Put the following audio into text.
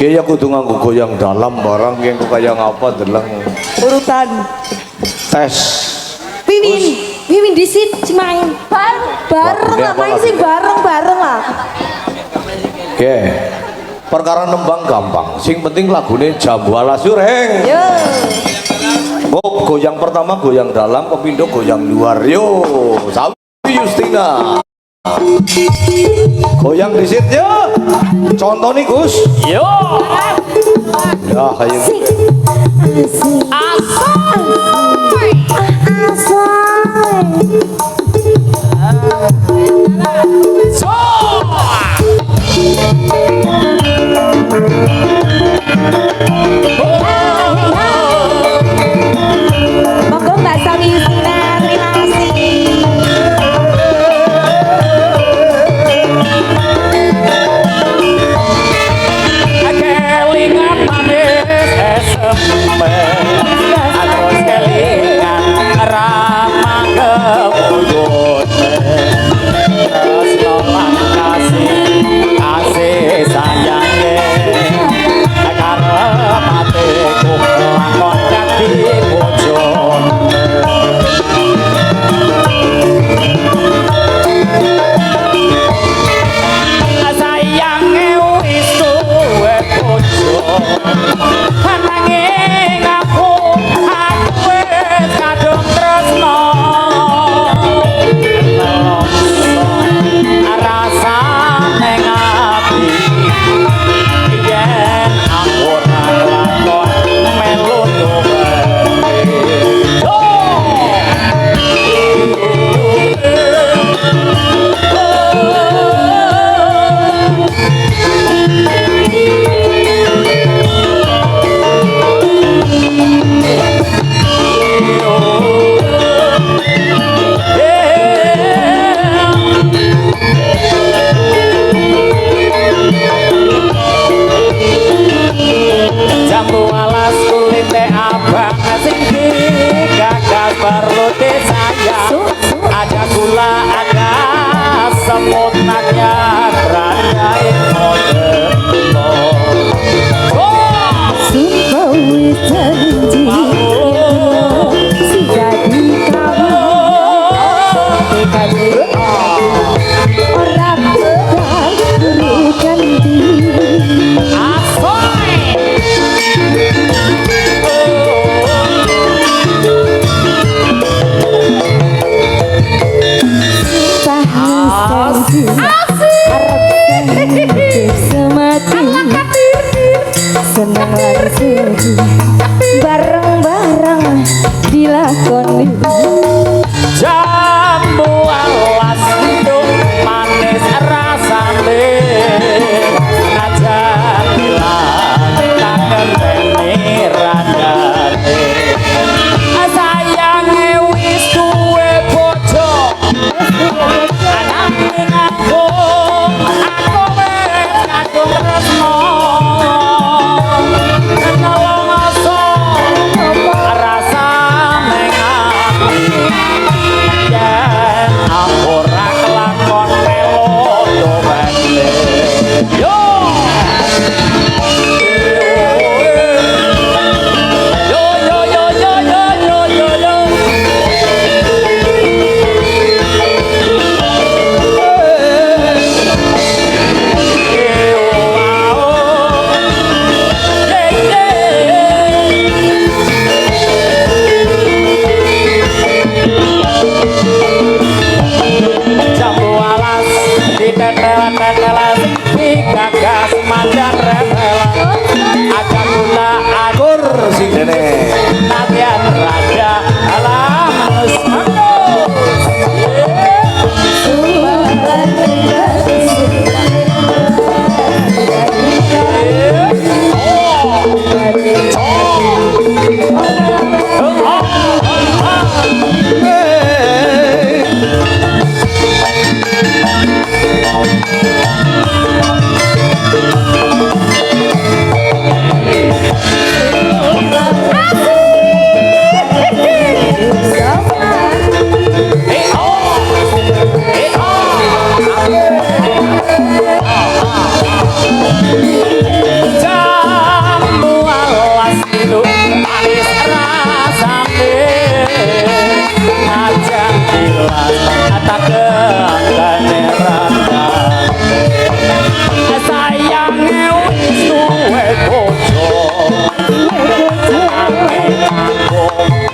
Kiai kudu nganggo goyang dalam barang yang kaya ngapa deleng urutan tes. Mimin disit main bareng lah main sih bareng lah. Oke. Perkara nembang gampang, sing penting lagune Jambu Alas Sureng. Yo. Oh, goyang pertama goyang dalam, kepindo goyang luar. Yo, Sawi Justina. Goyang disit yo. Contoh nih Gus. Yo. Ya, kayak Monggo Mbak Sawi Justina, terima kasih. Kelingan manis esempe, terus kelingan ramah kebuyut, terus lolang kasih sayangnya, karena matiku lakon dadi bojone. Sayange wis duwe bojo, nanging aku wis kadung tresno. Rasane ngati yen aku ora lakon melu duwe. Jambu alas kulite abang sing digagas perlu disayang. Ada gula, ada semut, ada rantai mode. Sumpah wis janji si jadi kamu ora bakal ganti. Senang langsung bareng-bareng dilakoni. Jambu alas ndung manis rasane, najan bilang kangen teni randane. Sayange wis duwe bojo, nanging aku wis kadung tresno. Rasane ngati panggung